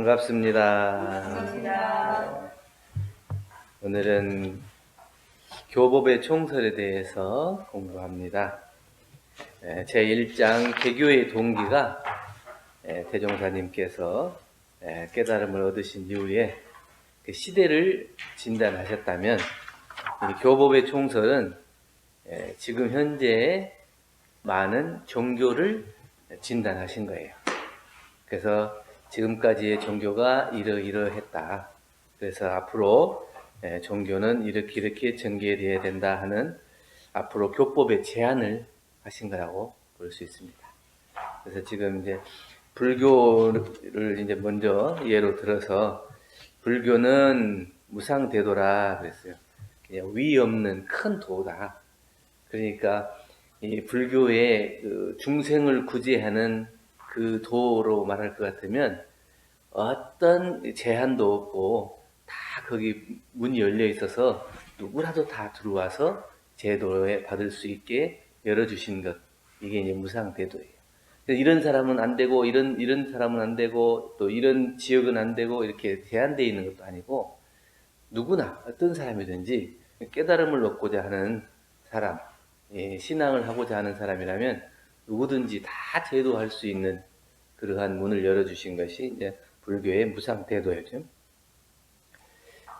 반갑습니다. 반갑습니다. 오늘은 교법의 총설에 대해서 공부합니다. 제1장 개교의 동기가 대종사님께서 깨달음을 얻으신 이후에 그 시대를 진단하셨다면, 이 교법의 총설은 지금 현재 많은 종교를 진단하신 거예요. 그래서 지금까지의 종교가 이러이러했다. 그래서 앞으로 종교는 이렇게 전개되어야 된다 하는 앞으로 교법의 제안을 하신 거라고 볼 수 있습니다. 그래서 지금 이제 불교를 이제 먼저 예로 들어서, 불교는 무상대도라 그랬어요. 그냥 위 없는 큰 도다. 그러니까 이 불교의 그 중생을 구제하는 그 도로 말할 것 같으면 어떤 제한도 없고 다 거기 문이 열려 있어서 누구라도 다 들어와서 제도에 받을 수 있게 열어주신 것, 이게 이제 무상대도예요. 이런 사람은 안 되고 이런 사람은 안 되고 또 이런 지역은 안 되고 이렇게 제한되어 있는 것도 아니고, 누구나 어떤 사람이든지 깨달음을 얻고자 하는 사람, 신앙을 하고자 하는 사람이라면 누구든지 다 제도할 수 있는 그러한 문을 열어주신 것이 이제 불교의 무상대도였죠.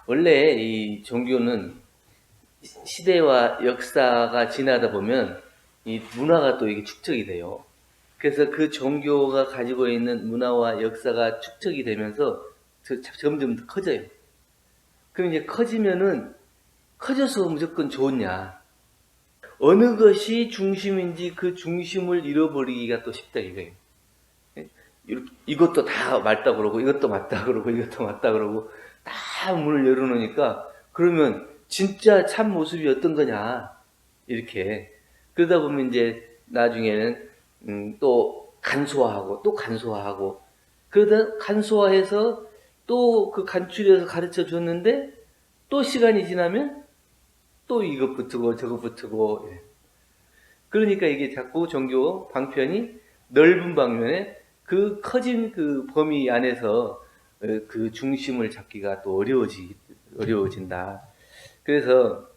원래 이 종교는 시대와 역사가 지나다 보면 이 문화가 또 이게 축적이 돼요. 그래서 그 종교가 가지고 있는 문화와 역사가 축적이 되면서 점점 더 커져요. 그럼 이제 커지면은 커져서 무조건 좋냐? 어느 것이 중심인지 그 중심을 잃어버리기가 또 쉽다 이거예요. 이것도 다 맞다 그러고 이것도 맞다 그러고 이것도 맞다 그러고 다 문을 열어놓으니까, 그러면 진짜 참 모습이 어떤 거냐 이렇게. 그러다 보면 이제 나중에는 또 간소화하고 또 간소화하고, 그러다 간소화해서 또 그 간추려서 가르쳐 줬는데 또 시간이 지나면 또 이것 붙고 저것 붙고. 그러니까 이게 자꾸 종교 방편이 넓은 방면에 그 커진 그 범위 안에서 그 중심을 잡기가 또 어려워진다. 그래서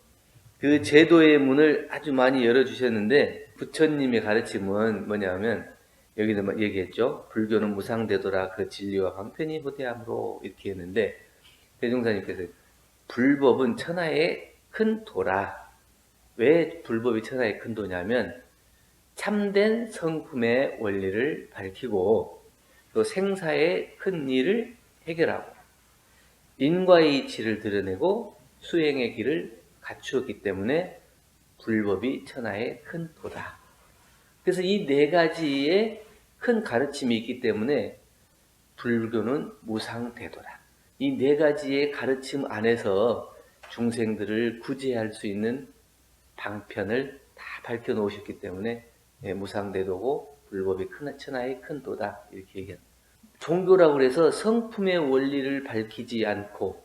그 제도의 문을 아주 많이 열어주셨는데, 부처님의 가르침은 뭐냐면, 여기는 얘기했죠. 불교는 무상대도라 그 진리와 방편이 후대함으로 이렇게 했는데, 대종사님께서 불법은 천하의 큰 도라. 왜 불법이 천하의 큰 도냐면, 참된 성품의 원리를 밝히고 또 생사의 큰 일을 해결하고 인과의 이치를 드러내고 수행의 길을 갖추었기 때문에 불법이 천하의 큰 도다. 그래서 이 네 가지의 큰 가르침이 있기 때문에 불교는 무상대도라. 이 네 가지의 가르침 안에서 중생들을 구제할 수 있는 방편을 다 밝혀 놓으셨기 때문에 무상대도고 불법이 천하의 큰 도다 이렇게 얘기합니다. 종교라고 해서 성품의 원리를 밝히지 않고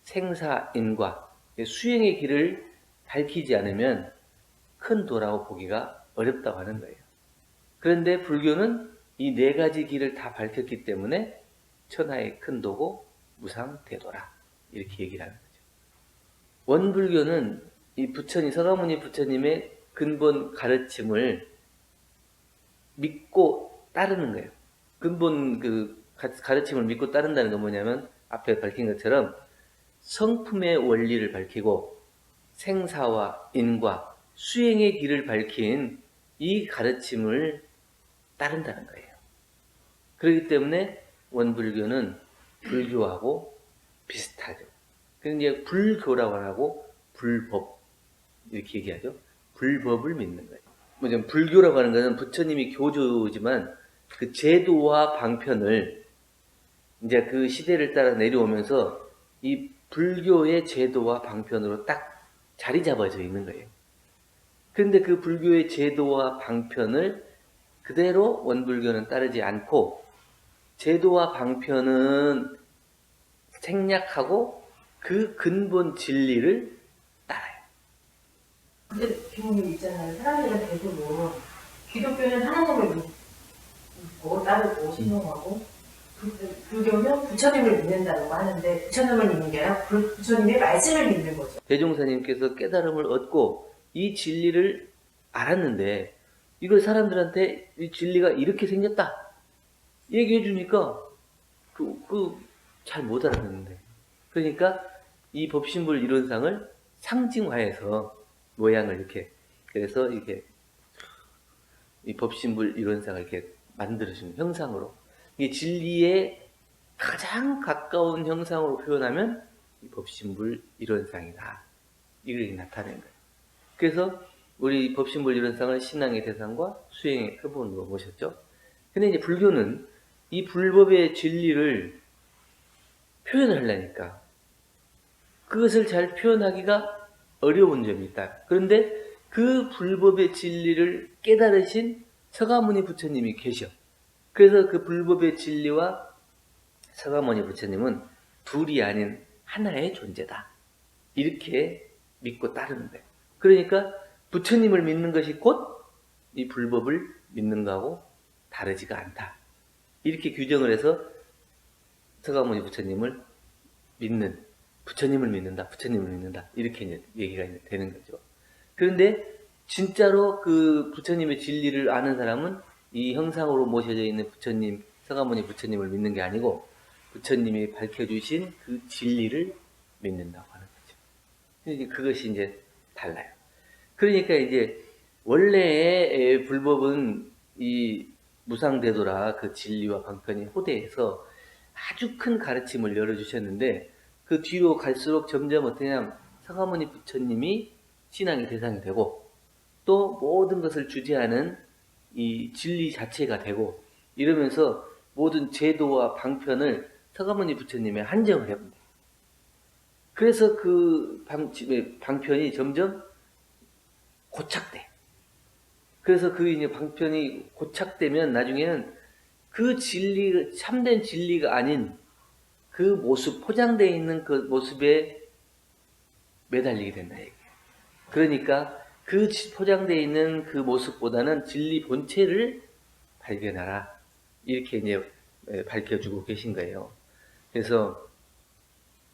생사인과 수행의 길을 밝히지 않으면 큰 도라고 보기가 어렵다고 하는 거예요. 그런데 불교는 이 네 가지 길을 다 밝혔기 때문에 천하의 큰 도고 무상대도라 이렇게 얘기를 하는 거죠. 원불교는 이 부처님, 서가모니 부처님의 근본 가르침을 믿고 따르는 거예요. 근본 그 가르침을 믿고 따른다는 건 뭐냐면, 앞에 밝힌 것처럼 성품의 원리를 밝히고 생사와 인과 수행의 길을 밝힌 이 가르침을 따른다는 거예요. 그렇기 때문에 원불교는 불교하고 비슷하죠. 그래서 이제 불교라고 하고 불법 이렇게 얘기하죠. 불법을 믿는 거예요. 뭐냐면 불교라고 하는 것은 부처님이 교주지만 그 제도와 방편을 이제 그 시대를 따라 내려오면서 이 불교의 제도와 방편으로 딱 자리 잡아져 있는 거예요. 그런데 그 불교의 제도와 방편을 그대로 원불교는 따르지 않고 제도와 방편은 생략하고 그 근본 진리를 따라요. 근데 교훈이 있잖아요. 사람들은 대부분 기독교는 하나님을 믿고 따르고 신용하고, 불교는 부처님을 믿는다고 하는데 부처님을 믿는 게 아니라 부처님의 말씀을 믿는 거죠. 대종사님께서 깨달음을 얻고 이 진리를 알았는데 이걸 사람들한테 이 진리가 이렇게 생겼다 얘기해 주니까 잘 못 알아듣는데, 그러니까 이 법신불 이론상을 상징화해서 모양을 이렇게, 그래서 이게 이 법신불 이론상을 이렇게 만들어주는 형상으로, 이 진리에 가장 가까운 형상으로 표현하면 이 법신불 이론상이다, 이걸 나타낸 거예요. 그래서 우리 법신불 이론상을 신앙의 대상과 수행의 표본으로 모셨죠. 근데 이제 불교는 이 불법의 진리를 표현을 하려니까 그것을 잘 표현하기가 어려운 점이 있다. 그런데 그 불법의 진리를 깨달으신 서가모니 부처님이 계셔. 그래서 그 불법의 진리와 서가모니 부처님은 둘이 아닌 하나의 존재다, 이렇게 믿고 따르는 거예요. 그러니까 부처님을 믿는 것이 곧 이 불법을 믿는 것하고 다르지가 않다, 이렇게 규정을 해서 서가모니 부처님을 믿는, 부처님을 믿는다, 부처님을 믿는다, 이렇게 이제 얘기가 되는 거죠. 그런데 진짜로 그 부처님의 진리를 아는 사람은 이 형상으로 모셔져 있는 부처님, 서가모니 부처님을 믿는 게 아니고 부처님이 밝혀주신 그 진리를 믿는다고 하는 거죠. 근데 그것이 이제 달라요. 그러니까 이제 원래의 불법은 이 무상대도라 그 진리와 방편이 호대해서 아주 큰 가르침을 열어주셨는데, 그 뒤로 갈수록 점점 어떠냐, 서가모니 부처님이 신앙의 대상이 되고 또 모든 것을 주재하는 이 진리 자체가 되고 이러면서 모든 제도와 방편을 서가모니 부처님에 한정을 해봅니다. 그래서 그 방편이 점점 고착돼. 그래서 그 이제 방편이 고착되면 나중에는 그 진리, 참된 진리가 아닌 그 모습, 포장되어 있는 그 모습에 매달리게 된다, 얘기예요. 그러니까 그 포장되어 있는 그 모습보다는 진리 본체를 발견하라, 이렇게 이제 밝혀주고 계신 거예요. 그래서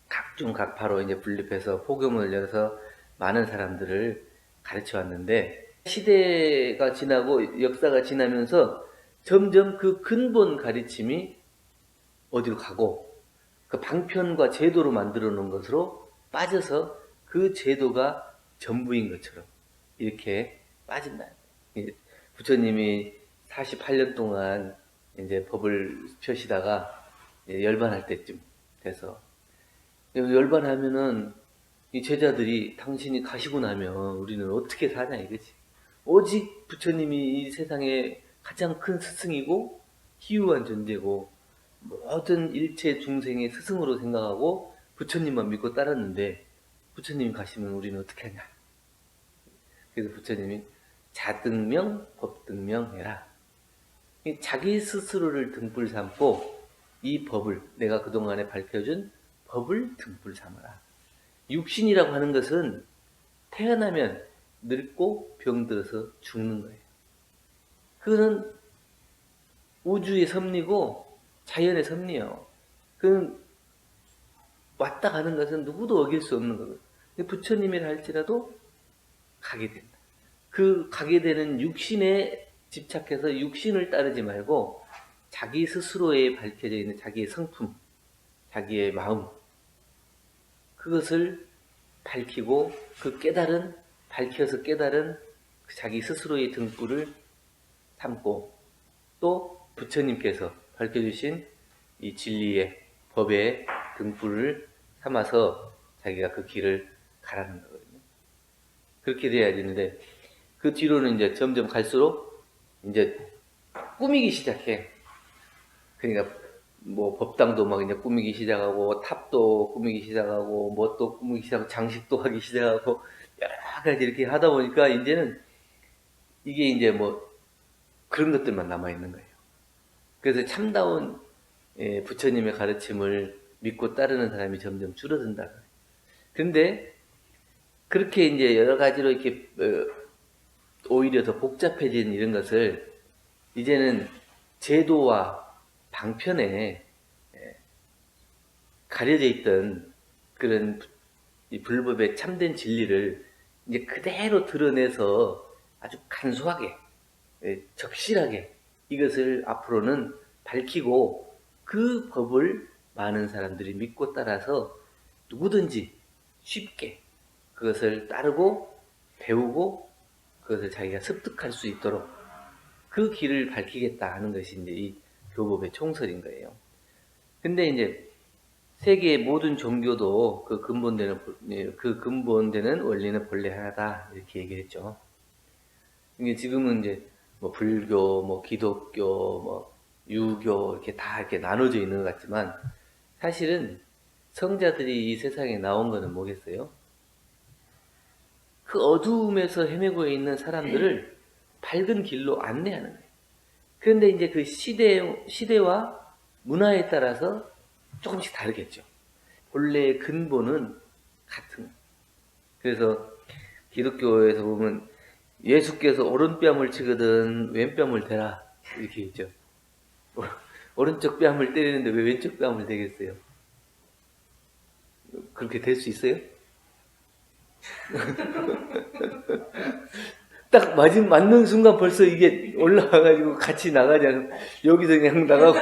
각종 각파로 이제 분립해서 폭염을 열어서 많은 사람들을 가르쳐 왔는데, 시대가 지나고 역사가 지나면서 점점 그 근본 가르침이 어디로 가고 그 방편과 제도로 만들어 놓은 것으로 빠져서 그 제도가 전부인 것처럼 이렇게 빠진다. 부처님이 48년 동안 이제 법을 펴시다가 열반할 때쯤 돼서, 열반하면은 이 제자들이 당신이 가시고 나면 우리는 어떻게 사냐 이거지. 오직 부처님이 이 세상에 가장 큰 스승이고 희유한 존재고 모든 일체 중생의 스승으로 생각하고 부처님만 믿고 따랐는데 부처님이 가시면 우리는 어떻게 하냐. 그래서 부처님이 자등명, 법등명 해라. 자기 스스로를 등불 삼고 이 법을, 내가 그동안에 밝혀준 법을 등불 삼아라. 육신이라고 하는 것은 태어나면 늙고 병들어서 죽는 거예요. 그거는 우주의 섭리고 자연의 섭리예요. 그건 왔다 가는 것은 누구도 어길 수 없는 거거든요. 부처님이라 할지라도 가게 된다. 그 가게 되는 육신에 집착해서 육신을 따르지 말고 자기 스스로에 밝혀져 있는 자기의 성품, 자기의 마음, 그것을 밝히고 그 깨달은, 밝혀서 깨달은 그 자기 스스로의 등불을 삼고 또 부처님께서 밝혀주신 이 진리의 법의 등불을 삼아서 자기가 그 길을 가라는 거거든요. 그렇게 돼야 되는데 그 뒤로는 이제 점점 갈수록 이제 꾸미기 시작해. 그러니까 뭐 법당도 막 이제 꾸미기 시작하고 탑도 꾸미기 시작하고 뭐 또 꾸미기 시작하고 장식도 하기 시작하고 여러 가지 이렇게 하다 보니까 이제는 이게 이제 뭐 그런 것들만 남아 있는 거예요. 그래서 참다운 부처님의 가르침을 믿고 따르는 사람이 점점 줄어든다. 그런데 그렇게 이제 여러 가지로 이렇게 오히려 더 복잡해진 이런 것을 이제는 제도와 방편에 가려져 있던 그런 이 불법의 참된 진리를 이제 그대로 드러내서 아주 간소하게, 적실하게 이것을 앞으로는 밝히고 그 법을 많은 사람들이 믿고 따라서 누구든지 쉽게 그것을 따르고 배우고 그것을 자기가 습득할 수 있도록 그 길을 밝히겠다 하는 것이 이제 이 교법의 총설인 거예요. 근데 이제 세계의 모든 종교도 그 근본되는 원리는 본래 하나다 이렇게 얘기했죠. 이게 지금은 이제 뭐 불교, 뭐 기독교, 뭐 유교 이렇게 다 이렇게 나눠져 있는 것 같지만 사실은 성자들이 이 세상에 나온 거는 뭐겠어요? 그 어두움에서 헤매고 있는 사람들을 밝은 길로 안내하는 거예요. 그런데 이제 그 시대와 문화에 따라서 조금씩 다르겠죠. 본래의 근본은 같은 거예요. 그래서 기독교에서 보면 예수께서 오른뺨을 치거든 왼뺨을 대라 이렇게 있죠. 오른쪽 뺨을 때리는데 왜 왼쪽 뺨을 대겠어요? 그렇게 될 수 있어요? 딱 맞는 순간 벌써 이게 올라와가지고 같이 나가지 않고 여기서 그냥 나가고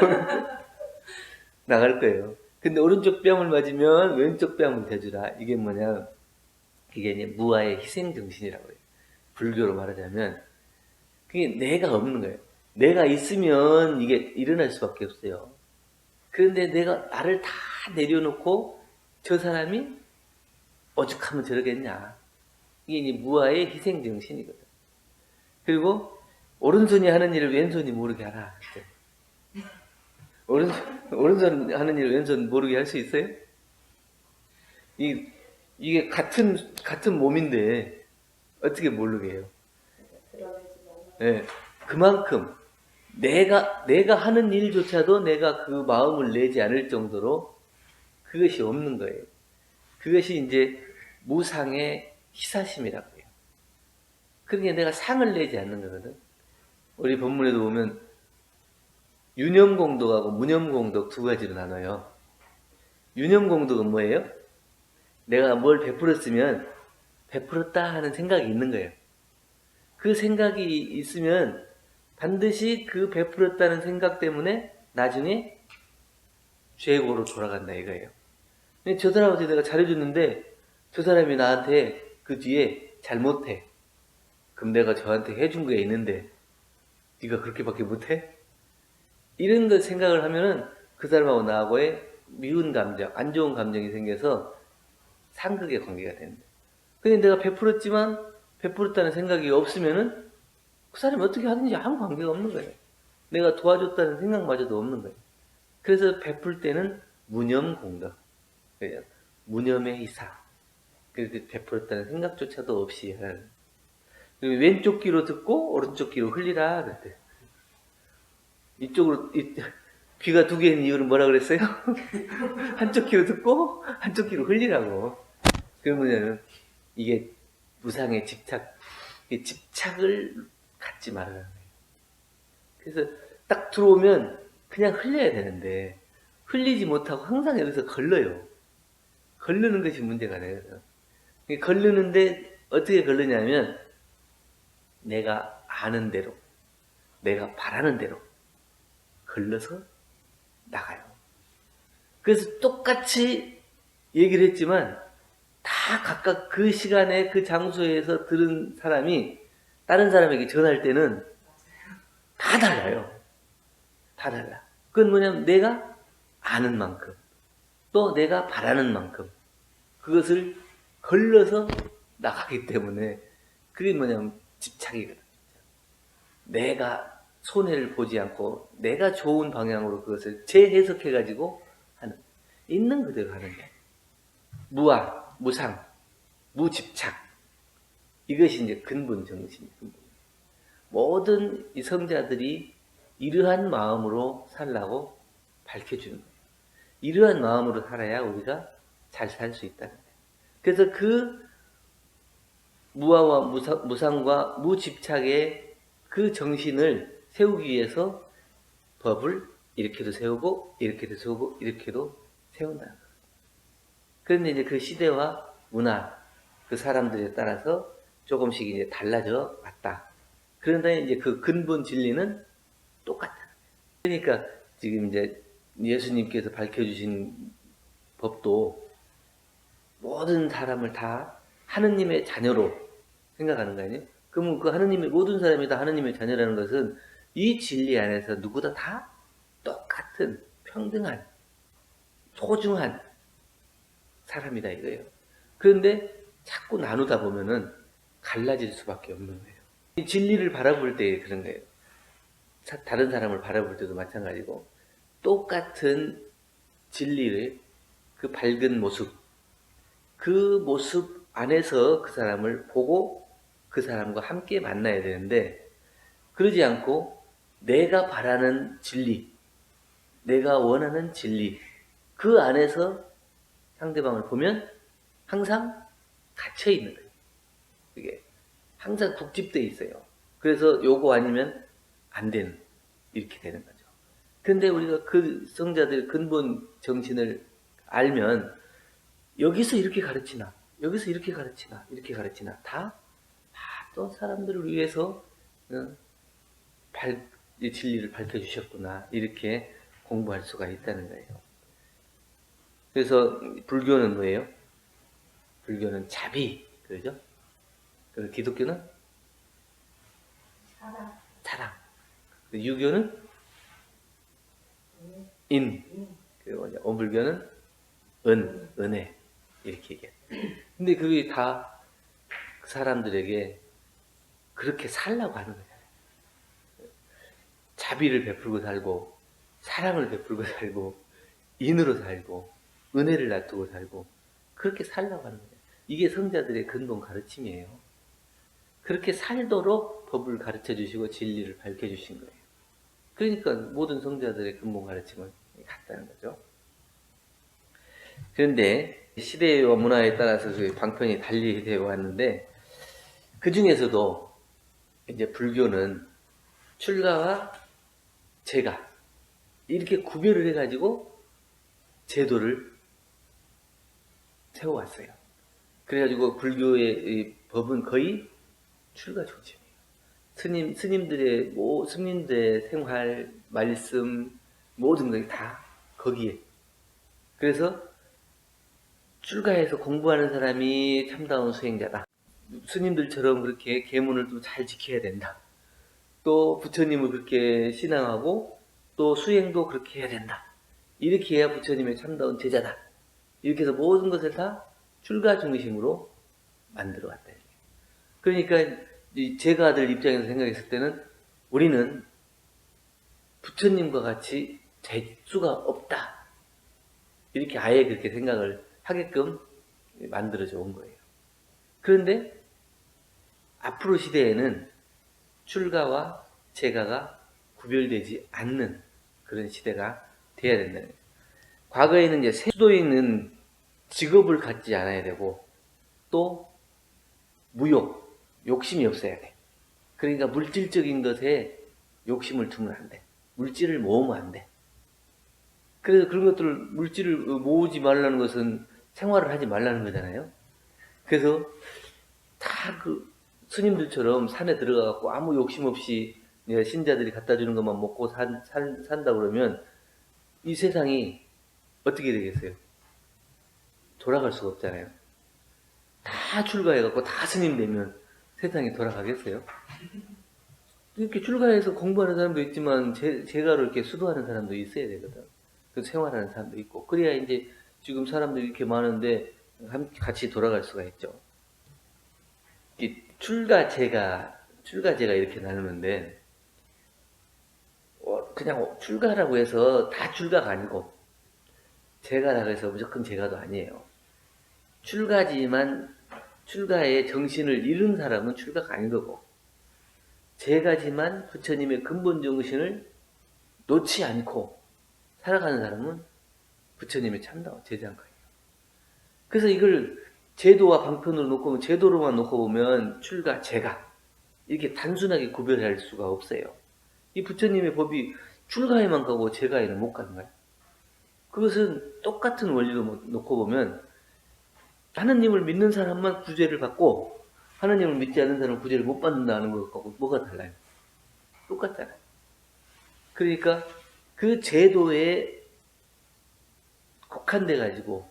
나갈 거예요. 근데 오른쪽 뺨을 맞으면 왼쪽 뺨을 대주라. 이게 뭐냐? 이게 이제 무아의 희생 정신이라고 해요. 불교로 말하자면 그게 내가 없는 거예요. 내가 있으면 이게 일어날 수밖에 없어요. 그런데 내가 나를 다 내려놓고 저 사람이 오죽하면 저러겠냐. 이게 이제 무아의 희생 정신이거든. 그리고 오른손이 하는 일을 왼손이 모르게 하라. 오른손 하는 일을 왼손 모르게 할 수 있어요? 이게 같은 몸인데 어떻게 모르게 해요? 네, 그만큼 내가 하는 일조차도 내가 그 마음을 내지 않을 정도로 그것이 없는 거예요. 그것이 이제 무상의 희사심이라고 해요. 그러니까 내가 상을 내지 않는 거거든. 우리 본문에도 보면 유념공덕하고 무념공덕 두 가지로 나눠요. 유념공덕은 뭐예요? 내가 뭘 베풀었으면 베풀었다 하는 생각이 있는 거예요. 그 생각이 있으면 반드시 그 베풀었다는 생각 때문에 나중에 죄고로 돌아간다 이거예요. 저 사람한테 내가 잘해줬는데 저 사람이 나한테 그 뒤에 잘못해. 그럼 내가 저한테 해준 게 있는데 네가 그렇게밖에 못해? 이런 거 생각을 하면은 그 사람하고 나하고의 미운 감정, 안 좋은 감정이 생겨서 상극의 관계가 된다. 근데 내가 베풀었다는 생각이 없으면은 그 사람이 어떻게 하든지 아무 관계가 없는 거예요. 내가 도와줬다는 생각마저도 없는 거예요. 그래서 베풀 때는 무념공덕, 무념의 희사. 그래서 베풀었다는 생각조차도 없이 하는. 왼쪽 귀로 듣고 오른쪽 귀로 흘리라 그랬대. 이쪽으로 귀가 두 개인 이유는 뭐라 그랬어요? 한쪽 귀로 듣고 한쪽 귀로 흘리라고. 그러면 이게 무상의 집착을 갖지 말아라. 그래서 딱 들어오면 그냥 흘려야 되는데 흘리지 못하고 항상 여기서 걸러요. 걸르는 것이 문제가 돼요. 걸르는데 어떻게 걸르냐면 내가 아는 대로, 내가 바라는 대로 걸러서 나가요. 그래서 똑같이 얘기를 했지만 다 각각 그 시간에 그 장소에서 들은 사람이 다른 사람에게 전할 때는 다 달라요. 다 달라. 그건 뭐냐면 내가 아는 만큼 또 내가 바라는 만큼 그것을 걸러서 나가기 때문에 그게 뭐냐면 집착이거든. 내가 손해를 보지 않고 내가 좋은 방향으로 그것을 재해석해가지고 하는, 있는 그대로 하는 게 무아, 무상, 무집착, 이것이 이제 근본 정신이에요. 모든 이 성자들이 이러한 마음으로 살라고 밝혀주는 거예요. 이러한 마음으로 살아야 우리가 잘 살 수 있다는 거예요. 그래서 그 무아와 무상과 무집착의 그 정신을 세우기 위해서 법을 이렇게도 세우고 이렇게도 세우고 이렇게도 세운다는 거예요. 그런데 이제 그 시대와 문화, 그 사람들에 따라서 조금씩 이제 달라져 왔다. 그런데 이제 그 근본 진리는 똑같다. 그러니까 지금 이제 예수님께서 밝혀주신 법도 모든 사람을 다 하느님의 자녀로 생각하는 거 아니에요? 그러면 그 하느님의 모든 사람이 다 하느님의 자녀라는 것은 이 진리 안에서 누구나 다 똑같은 평등한 소중한 사람이다 이거예요. 그런데 자꾸 나누다 보면은 갈라질 수밖에 없는 거예요. 이 진리를 바라볼 때 그런 거예요. 다른 사람을 바라볼 때도 마찬가지고 똑같은 진리를 그 밝은 모습, 그 모습 안에서 그 사람을 보고 그 사람과 함께 만나야 되는데 그러지 않고 내가 바라는 진리, 내가 원하는 진리 그 안에서 상대방을 보면 항상 갇혀 있는 거예요. 그게 항상 국집돼 있어요. 그래서 요거 아니면 안 되는 이렇게 되는 거죠. 근데 우리가 그 성자들의 근본 정신을 알면 여기서 이렇게 가르치나 여기서 이렇게 가르치나 이렇게 가르치나 다 또 사람들을 위해서 이 진리를 밝혀주셨구나 이렇게 공부할 수가 있다는 거예요. 그래서 불교는 뭐예요? 불교는 자비 그러죠? 그리고 기독교는 사랑. 유교는 그리고 이제 어불교는 은혜 이렇게 얘기해요. 근데 그게 다 그 사람들에게 그렇게 살라고 하는 거잖아요. 자비를 베풀고 살고 사랑을 베풀고 살고 인으로 살고 은혜를 놔두고 살고 그렇게 살라고 하는 거예요. 이게 성자들의 근본 가르침이에요. 그렇게 살도록 법을 가르쳐 주시고 진리를 밝혀 주신 거예요. 그러니까 모든 성자들의 근본 가르침은 같다는 거죠. 그런데 시대와 문화에 따라서 그 방편이 달리 되어 왔는데 그 중에서도 이제 불교는 출가와 제가 이렇게 구별을 해가지고 제도를 세워왔어요. 그래가지고 불교의 이 법은 거의 출가 중심이에요. 스님들의 생활, 말씀, 모든 것이 다 거기에. 그래서 출가해서 공부하는 사람이 참다운 수행자다. 스님들처럼 그렇게 계문을 또 잘 지켜야 된다. 또 부처님을 그렇게 신앙하고 또 수행도 그렇게 해야 된다. 이렇게 해야 부처님의 참다운 제자다. 이렇게 해서 모든 것을 다 출가 중심으로 만들어 왔다. 그러니까 이 제가들 입장에서 생각했을 때는 우리는 부처님과 같이 재수가 없다. 이렇게 아예 그렇게 생각을 하게끔 만들어져 온 거예요. 그런데 앞으로 시대에는 출가와 제가가 구별되지 않는 그런 시대가 돼야 된다는 거예요. 과거에는 이제 수도에는 직업을 갖지 않아야 되고 또 무욕, 욕심이 없어야 돼. 그러니까 물질적인 것에 욕심을 두면 안 돼. 물질을 모으면 안 돼. 그래서 그런 것들을 물질을 모으지 말라는 것은 생활을 하지 말라는 거잖아요. 그래서 다 그 스님들처럼 산에 들어가갖고 아무 욕심 없이 신자들이 갖다 주는 것만 먹고 산다 그러면 이 세상이 어떻게 되겠어요? 돌아갈 수가 없잖아요. 다 출가해갖고 다 스님 되면 세상이 돌아가겠어요? 이렇게 출가해서 공부하는 사람도 있지만 제가로 이렇게 수도하는 사람도 있어야 되거든. 그 생활하는 사람도 있고 그래야 이제 지금 사람들이 이렇게 많은데 같이 돌아갈 수가 있죠. 출가제가 이렇게 나누는데 그냥 출가라고 해서 다 출가가 아니고 제가라고 해서 무조건 제가도 아니에요. 출가지만 출가의 정신을 잃은 사람은 출가가 아닌 거고 제가지만 부처님의 근본 정신을 놓지 않고 살아가는 사람은 부처님의 참다운 제자인 거예요. 그래서 이걸 제도와 방편으로 놓고 보면 제도로만 놓고 보면 출가, 제가 이렇게 단순하게 구별할 수가 없어요. 이 부처님의 법이 출가에만 가고 제가에는 못 가는 거예요. 그것은 똑같은 원리로 놓고 보면 하느님을 믿는 사람만 구제를 받고 하느님을 믿지 않는 사람은 구제를 못 받는다는 것하고 뭐가 달라요? 똑같잖아요. 그러니까 그 제도에 국한돼 가지고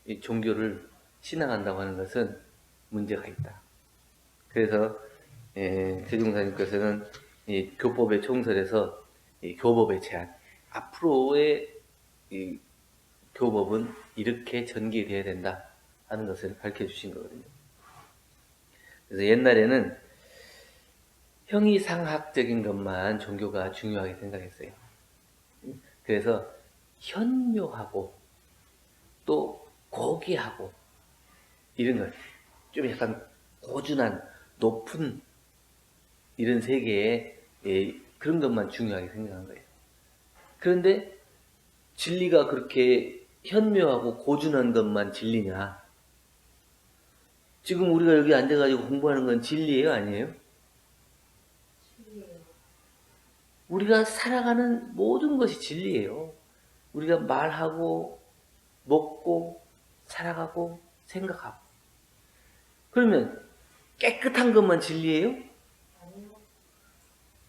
이 종교를 신앙한다고 하는 것은 문제가 있다. 그래서 대종사님께서는 이 교법의 총설에서 이 교법의 제한, 앞으로의 이 교법은 이렇게 전개되어야 된다 하는 것을 밝혀주신 거거든요. 그래서 옛날에는 형이상학적인 것만 종교가 중요하게 생각했어요. 그래서 현묘하고 또 고귀하고 이런 것, 좀 약간 고준한 높은 이런 세계에 그런 것만 중요하게 생각한 거예요. 그런데 진리가 그렇게 현묘하고 고준한 것만 진리냐? 지금 우리가 여기 앉아가지고 공부하는 건 진리예요, 아니에요? 우리가 살아가는 모든 것이 진리예요. 우리가 말하고 먹고 살아가고 생각하고. 그러면 깨끗한 것만 진리예요?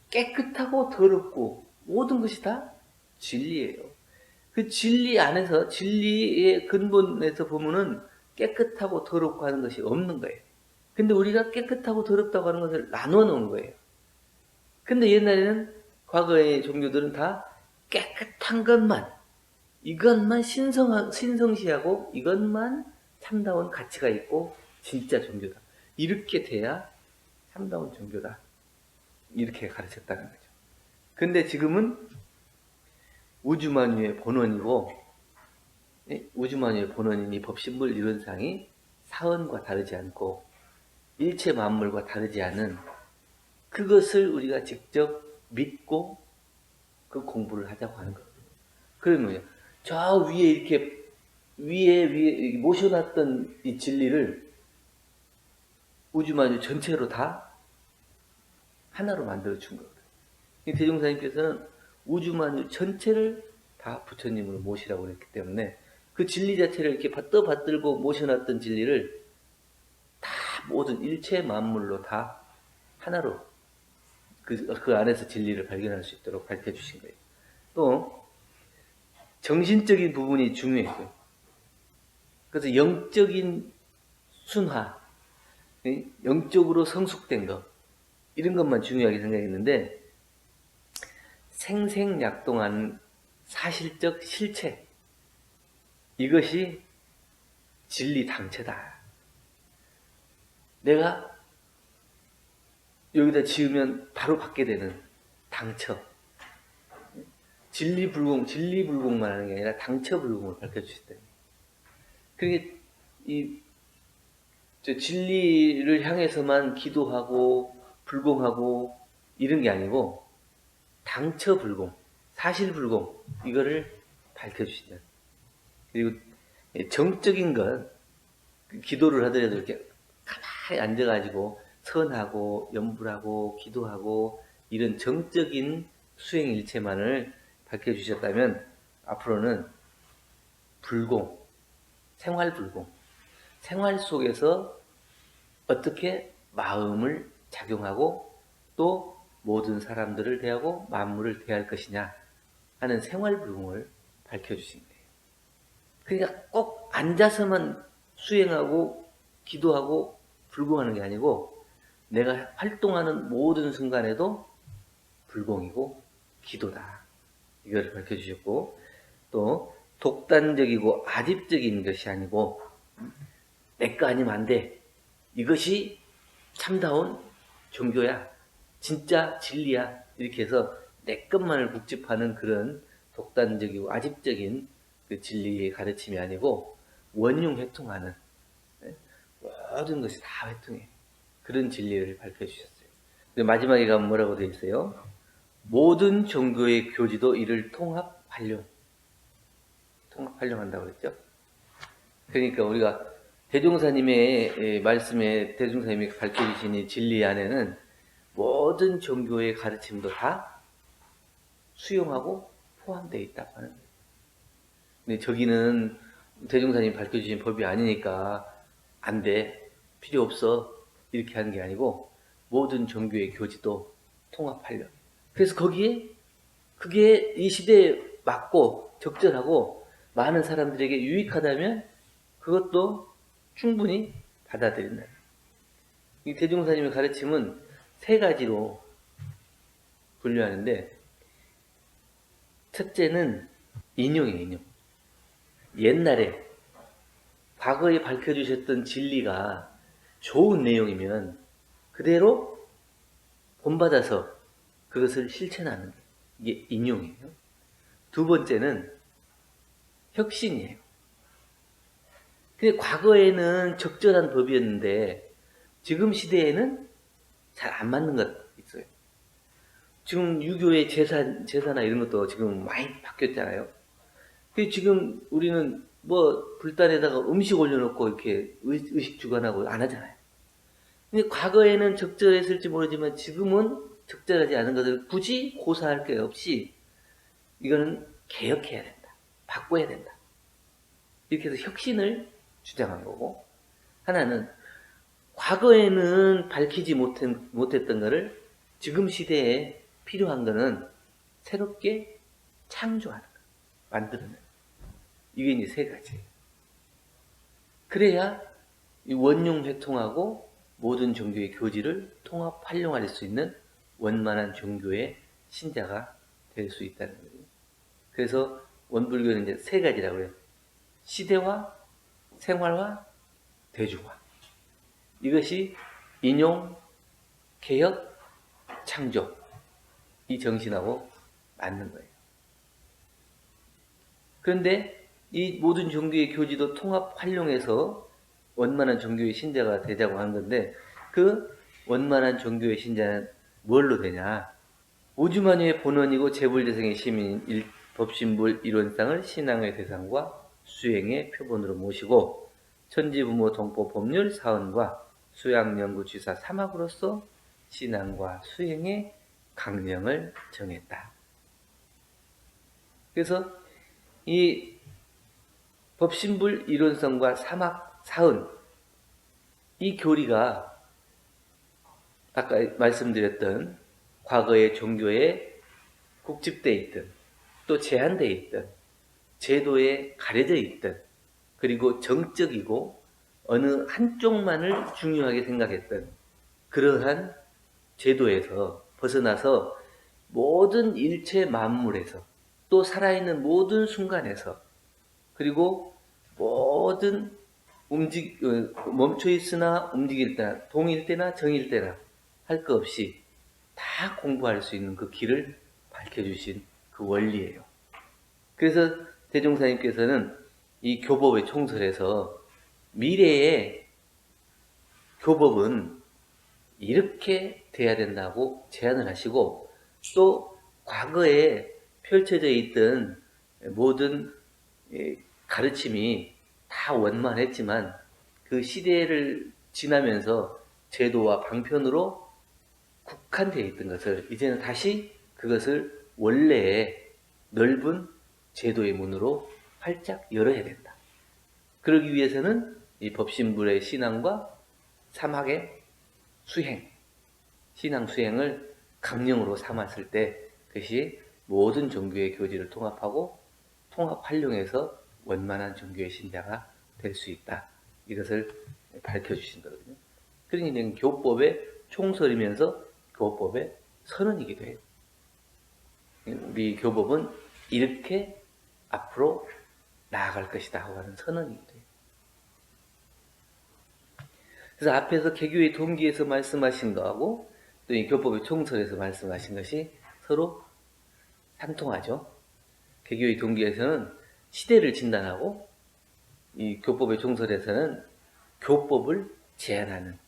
깨끗하고 더럽고 모든 것이 다 진리예요. 그 진리 안에서, 진리의 근본에서 보면은 깨끗하고 더럽고 하는 것이 없는 거예요. 근데 우리가 깨끗하고 더럽다고 하는 것을 나눠 놓은 거예요. 근데 옛날에는 과거의 종교들은 다 깨끗한 것만, 이것만 신성시하고 이것만 참다운 가치가 있고 진짜 종교다. 이렇게 돼야 참다운 종교다. 이렇게 가르쳤다는 거죠. 근데 지금은 우주만유의 본원이고, 우주만유의 본원인 이 법신물 이론상이 사언과 다르지 않고 일체 만물과 다르지 않은 그것을 우리가 직접 믿고 그 공부를 하자고 하는 거예요. 그러면 저 위에 이렇게 위에 모셔놨던 이 진리를 우주만유 전체로 다 하나로 만들어 준 거예요. 대종사님께서는 우주만유 전체를 다 부처님으로 모시라고 그랬기 때문에 그 진리 자체를 이렇게 떠받들고 모셔놨던 진리를 다 모든 일체 만물로 다 하나로 그 안에서 진리를 발견할 수 있도록 밝혀 주신 거예요. 또 정신적인 부분이 중요해요. 그래서 영적인 순화, 영적으로 성숙된 것, 이런 것만 중요하게 생각했는데 생생약동하는 사실적 실체, 이것이 진리 당체다. 내가 여기다 지으면 바로 받게 되는 당처. 진리불공만 하는 게 아니라 당처불공을 밝혀주셨다. 그게 진리를 향해서만 기도하고 불공하고 이런 게 아니고 당처불공, 사실불공, 이거를 밝혀주신다. 그리고 정적인 것, 기도를 하더라도 이렇게 가만히 앉아가지고 선하고 염불하고 기도하고 이런 정적인 수행일체만을 밝혀주셨다면 앞으로는 불공, 생활불공, 생활 속에서 어떻게 마음을 작용하고 또 모든 사람들을 대하고 만물을 대할 것이냐 하는 생활불공을 밝혀주신 거예요. 그러니까 꼭 앉아서만 수행하고 기도하고 불공하는 게 아니고 내가 활동하는 모든 순간에도 불공이고 기도다. 이걸 밝혀주셨고 또 독단적이고 아집적인 것이 아니고 내 거 아니면 안 돼. 이것이 참다운 종교야. 진짜 진리야. 이렇게 해서 내 것만을 국집하는 그런 독단적이고 아집적인 그 진리의 가르침이 아니고 원흉회통하는 모든 것이 다 회통해. 그런 진리를 밝혀주셨어요. 마지막에 가면 뭐라고 되어 있어요? 모든 종교의 교지도 이를 통합활용한다고 그랬죠. 그러니까 우리가 대종사님의 말씀에 대종사님이 밝혀주신 이 진리 안에는 모든 종교의 가르침도 다 수용하고 포함되어 있다고 하는 거예요. 근데 저기는 대종사님이 밝혀주신 법이 아니니까 안 돼, 필요 없어, 이렇게 하는 게 아니고 모든 종교의 교지도 통합하려. 그래서 거기에 그게 이 시대에 맞고 적절하고 많은 사람들에게 유익하다면 그것도 충분히 받아들인다. 이 대종사님의 가르침은 세 가지로 분류하는데, 첫째는 인용이에요, 인용. 옛날에 과거에 밝혀주셨던 진리가 좋은 내용이면 그대로 본받아서 그것을 실천하는 게 이게 인용이에요. 두 번째는 혁신이에요. 근데 과거에는 적절한 법이었는데 지금 시대에는 잘 안 맞는 것 있어요. 지금 유교의 제사나 이런 것도 지금 많이 바뀌었잖아요. 근데 지금 우리는 뭐 불단에다가 음식 올려놓고 이렇게 의식 주관하고 안 하잖아요. 근데 과거에는 적절했을지 모르지만 지금은 적절하지 않은 것을 굳이 고사할 게 없이 이거는 개혁해야 된다. 바꿔야 된다. 이렇게 해서 혁신을 주장한 거고, 하나는 과거에는 밝히지 못했던 것을 지금 시대에 필요한 거는 새롭게 창조하는 거, 만드는 거. 이게 이제 세 가지. 그래야 이 원융회통하고 모든 종교의 교지를 통합 활용할 수 있는 원만한 종교의 신자가 될 수 있다는 거예요. 그래서 원불교는 이제 세 가지라고 해요. 시대화, 생활화, 대중화. 이것이 인용, 개혁, 창조. 이 정신하고 맞는 거예요. 그런데 이 모든 종교의 교지도 통합 활용해서 원만한 종교의 신자가 되자고 한 건데, 그 원만한 종교의 신자는 뭘로 되냐? 우주만유의 본원이고 재불재생의 시민인 법신불 이론상을 신앙의 대상과 수행의 표본으로 모시고 천지부모 동법 법률 사언과 수양연구취사 3학으로서 신앙과 수행의 강령을 정했다. 그래서 이 법신불 이론성과 사막 사은, 이 교리가 아까 말씀드렸던 과거의 종교에 국집되어 있든 또 제한되어 있든 제도에 가려져 있든 그리고 정적이고 어느 한쪽만을 중요하게 생각했던 그러한 제도에서 벗어나서 모든 일체 만물에서 또 살아있는 모든 순간에서 그리고 모든 멈춰 있으나 움직일 때나 동일 때나 정일 때나 할 것 없이 다 공부할 수 있는 그 길을 밝혀주신 그 원리예요. 그래서 대종사님께서는 이 교법의 총설에서 미래의 교법은 이렇게 돼야 된다고 제안을 하시고, 또 과거에 펼쳐져 있던 모든 가르침이 다 원만했지만 그 시대를 지나면서 제도와 방편으로 국한되어 있던 것을 이제는 다시 그것을 원래의 넓은 제도의 문으로 활짝 열어야 된다. 그러기 위해서는 이 법신불의 신앙과 사막의 수행, 신앙 수행을 강령으로 삼았을 때 그것이 모든 종교의 교지를 통합하고 통합 활용해서 원만한 종교의 신자가 될 수 있다. 이것을 밝혀주신 거거든요. 그러니까 교법의 총설이면서 교법의 선언이기도 해요. 우리 교법은 이렇게 앞으로 나아갈 것이다 하고 하는 선언이기도 해요. 그래서 앞에서 개교의 동기에서 말씀하신 거하고 또 이 교법의 총설에서 말씀하신 것이 서로 상통하죠. 개교의 동기에서는 시대를 진단하고 이 교법의 총설에서는 교법을 제안하는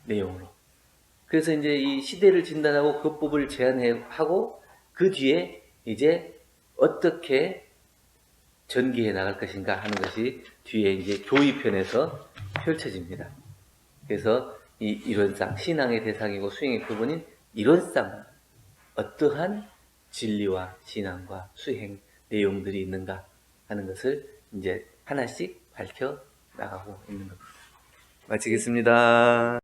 내용으로. 그래서 이제 이 시대를 진단하고 교법을 제안하고 그 뒤에 이제 어떻게 전개해 나갈 것인가 하는 것이 뒤에 이제 교의편에서 펼쳐집니다. 그래서 이 이론상, 신앙의 대상이고 수행의 표본인 이론상 어떠한 진리와 신앙과 수행 내용들이 있는가 하는 것을 이제 하나씩 밝혀 나가고 있는 겁니다. 마치겠습니다.